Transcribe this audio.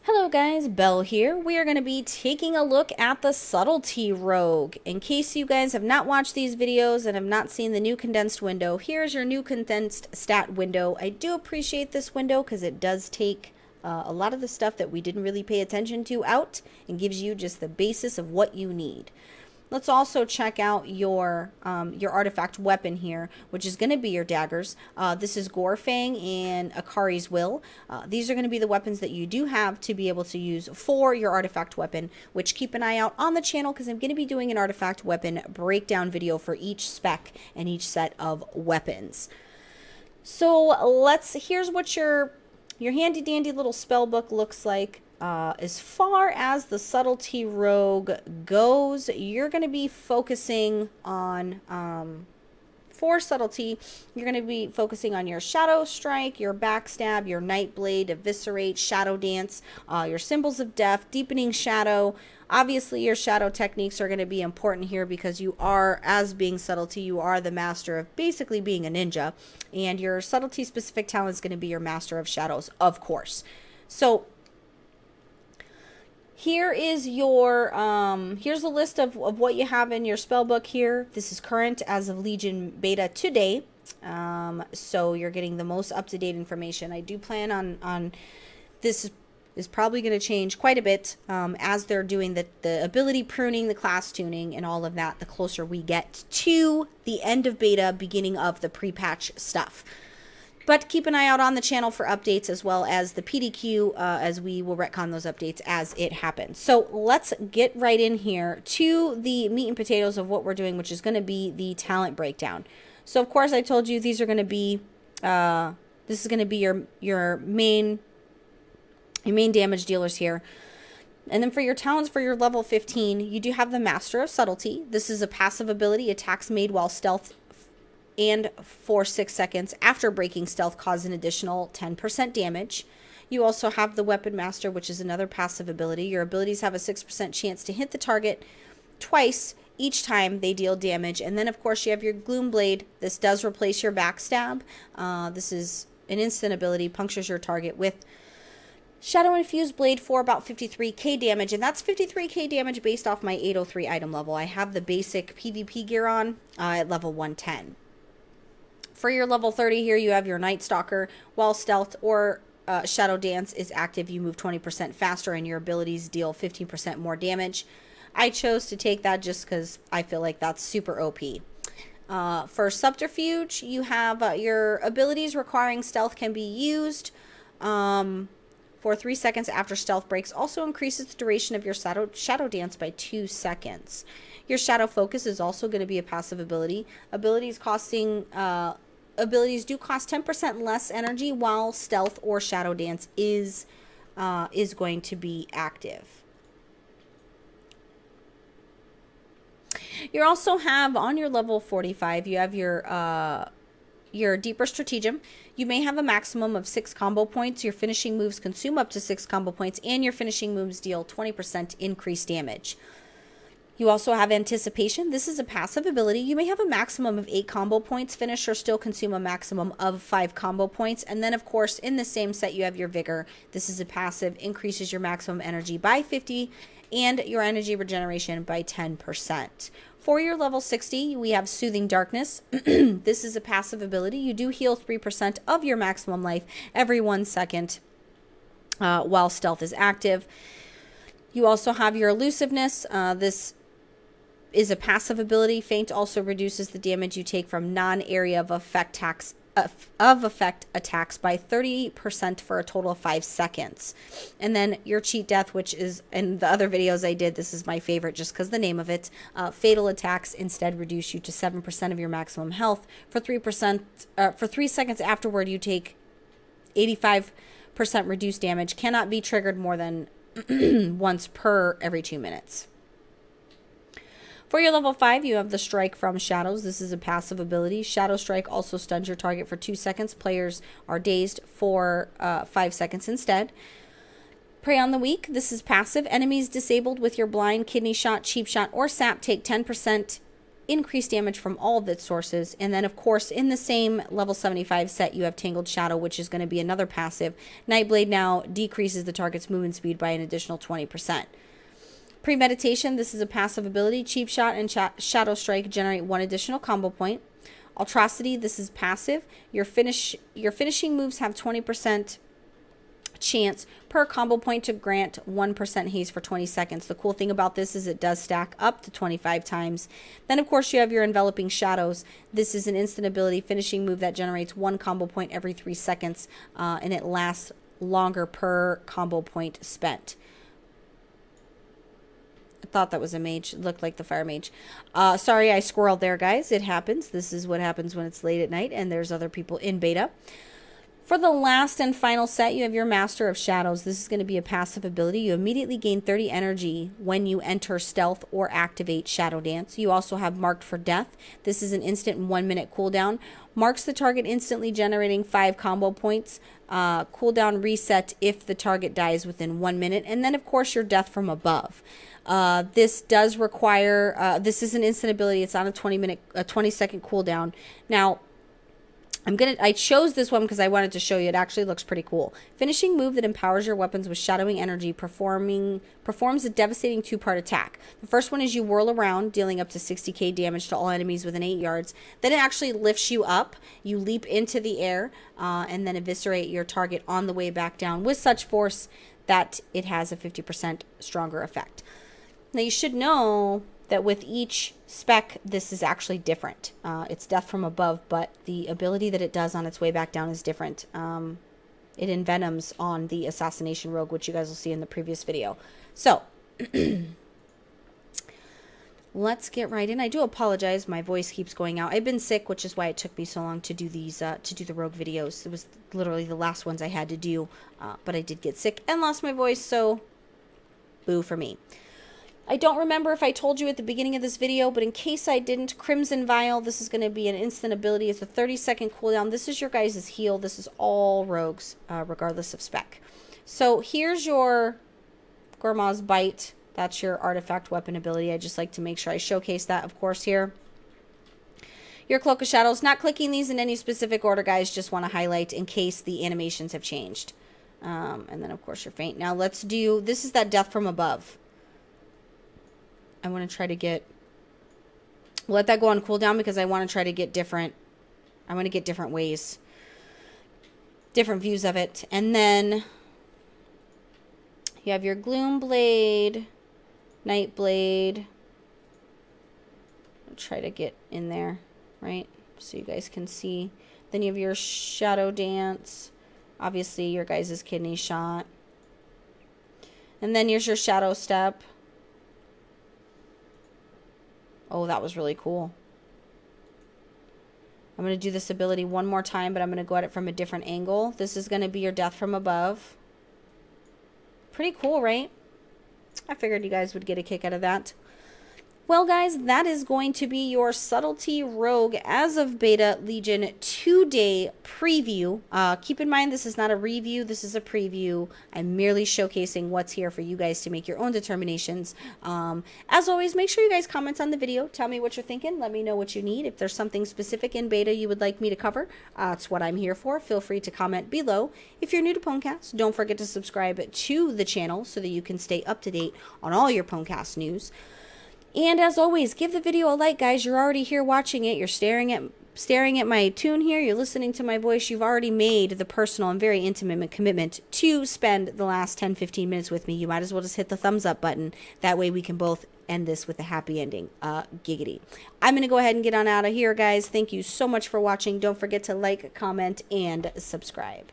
Hello guys, Belle here. We are going to be taking a look at the Subtlety Rogue. In case you guys have not watched these videos and have not seen the new condensed window, here's your new condensed stat window. I do appreciate this window because it does take a lot of the stuff that we didn't really pay attention to out and gives you just the basis of what you need. Let's also check out your artifact weapon here, which is going to be your daggers. This is Gorfang and Akari's Will. These are going to be the weapons that you do have to be able to use for your artifact weapon, which keep an eye out on the channel because I'm going to be doing an artifact weapon breakdown video for each spec and each set of weapons. So here's what your handy dandy little spell book looks like. As far as the Subtlety Rogue goes, you're going to be focusing on, for Subtlety, you're going to be focusing on your Shadow Strike, your Backstab, your Nightblade, Eviscerate, Shadow Dance, your Symbols of Death, Deepening Shadow. Obviously, your Shadow techniques are going to be important here because you are, as being Subtlety, you are the master of basically being a ninja. And your Subtlety specific talent is going to be your Master of Shadows, of course. So here is your, here's a list of what you have in your spell book here. This is current as of Legion Beta today. So you're getting the most up-to-date information. I do plan on this is probably going to change quite a bit as they're doing the ability pruning, the class tuning, and all of that, the closer we get to the end of beta, beginning of the pre-patch stuff. But keep an eye out on the channel for updates as well as the PDQ as we will retcon those updates as it happens. So let's get right in here to the meat and potatoes of what we're doing, which is going to be the talent breakdown. So of course I told you these are going to be, this is going to be your main damage dealers here. And then for your talents for your level 15, you do have the Master of Subtlety. This is a passive ability, attacks made while stealth and for 6 seconds after breaking stealth cause an additional 10% damage. You also have the Weapon Master, which is another passive ability. Your abilities have a 6% chance to hit the target twice each time they deal damage. And then of course you have your Gloom Blade. This does replace your Backstab. This is an instant ability, punctures your target with Shadow Infused Blade for about 53k damage, and that's 53k damage based off my 803 item level. I have the basic PvP gear on at level 110. For your level 30 here, you have your Night Stalker. While Stealth or Shadow Dance is active, you move 20% faster and your abilities deal 15% more damage. I chose to take that just because I feel like that's super OP. For Subterfuge, you have your abilities requiring stealth can be used for 3 seconds after stealth breaks. Also increases the duration of your Shadow Dance by 2 seconds. Your Shadow Focus is also going to be a passive ability. Abilities do cost 10% less energy while Stealth or Shadow Dance is going to be active. You also have on your level 45, you have your Deeper Stratagem. You may have a maximum of 6 combo points. Your finishing moves consume up to 6 combo points, and your finishing moves deal 20% increased damage. You also have Anticipation. This is a passive ability. You may have a maximum of 8 combo points. Finish or still consume a maximum of 5 combo points. And then, of course, in the same set, you have your Vigor. This is a passive, increases your maximum energy by 50 and your energy regeneration by 10%. For your level 60, we have Soothing Darkness. This is a passive ability. You do heal 3% of your maximum life every 1 second while Stealth is active. You also have your Elusiveness. This is a passive ability. Feint also reduces the damage you take from non-area of effect attacks by 30% for a total of 5 seconds. And then your Cheat Death, which is in the other videos I did, this is my favorite just because the name of it. Fatal attacks instead reduce you to 7% of your maximum health. For 3 seconds afterward, you take 85% reduced damage. Cannot be triggered more than once per every 2 minutes. For your level 5, you have the Strike from Shadows. This is a passive ability. Shadow Strike also stuns your target for 2 seconds. Players are dazed for 5 seconds instead. Prey on the Weak. This is passive. Enemies disabled with your Blind, Kidney Shot, Cheap Shot, or Sap take 10% increased damage from all of its sources. And then, of course, in the same level 75 set, you have Tangled Shadow, which is going to be another passive. Nightblade now decreases the target's movement speed by an additional 20%. Premeditation, this is a passive ability. Cheap Shot and Shadow Strike generate 1 additional combo point. Ultrosity, this is passive. Your finishing moves have 20% chance per combo point to grant 1% haste for 20 seconds. The cool thing about this is it does stack up to 25 times. Then, of course, you have your Enveloping Shadows. This is an instant ability finishing move that generates 1 combo point every 3 seconds, and it lasts longer per combo point spent. I thought that was a mage. It looked like the fire mage. Sorry, I squirreled there, guys. It happens. This is what happens when it's late at night and there's other people in beta. For the last and final set, you have your Master of Shadows. This is going to be a passive ability. You immediately gain 30 energy when you enter stealth or activate Shadow Dance. You also have Marked for Death. This is an instant 1-minute cooldown. Marks the target instantly, generating 5 combo points. Cooldown reset if the target dies within 1 minute. And then, of course, your Death from Above. This does require, this is an instant ability. It's on a 20-second cooldown. Now, I chose this one because I wanted to show you. It actually looks pretty cool. Finishing move that empowers your weapons with shadowing energy performs a devastating 2-part attack. The first one is you whirl around, dealing up to 60k damage to all enemies within 8 yards. Then it actually lifts you up. You leap into the air and then eviscerate your target on the way back down with such force that it has a 50% stronger effect. Now you should know that with each spec, this is actually different. It's Death from Above, but the ability that it does on its way back down is different. It envenoms on the Assassination Rogue, which you guys will see in the previous video. So, let's get right in. I do apologize. My voice keeps going out. I've been sick, which is why it took me so long to do these, to do the Rogue videos. It was literally the last ones I had to do, but I did get sick and lost my voice, so boo for me. I don't remember if I told you at the beginning of this video, but in case I didn't, Crimson Vial, this is going to be an instant ability. It's a 30-second cooldown. This is your guys' heal. This is all rogues, regardless of spec. So here's your Gormaw's Bite. That's your artifact weapon ability. I just like to make sure I showcase that, of course, here. Your Cloak of Shadows. Not clicking these in any specific order, guys. Just want to highlight in case the animations have changed. And then, of course, your Feint. Now, let's do... This is that Death from Above. I want to try to get, let that go on cooldown because I want to try to get different, I want to get different ways, different views of it. And then you have your Gloom Blade, Night Blade. I'll try to get in there, right? So you guys can see. Then you have your Shadow Dance, obviously your guys' Kidney Shot. And then here's your Shadow Step. Oh, that was really cool. I'm going to do this ability one more time, but I'm going to go at it from a different angle. This is going to be your Death from Above. Pretty cool, right? I figured you guys would get a kick out of that. Well, guys, that is going to be your Subtlety Rogue as of Beta Legion 2-day preview. Keep in mind, this is not a review. This is a preview. I'm merely showcasing what's here for you guys to make your own determinations. As always, make sure you guys comment on the video. Tell me what you're thinking. Let me know what you need. If there's something specific in beta you would like me to cover, it's what I'm here for. Feel free to comment below. If you're new to PWNCAST, don't forget to subscribe to the channel so that you can stay up to date on all your PWNCAST news. And as always, give the video a like, guys. You're already here watching it. You're staring at my tune here. You're listening to my voice. You've already made the personal and very intimate commitment to spend the last 10-15 minutes with me. You might as well just hit the thumbs up button. That way we can both end this with a happy ending. Giggity. I'm going to go ahead and get on out of here, guys. Thank you so much for watching. Don't forget to like, comment, and subscribe.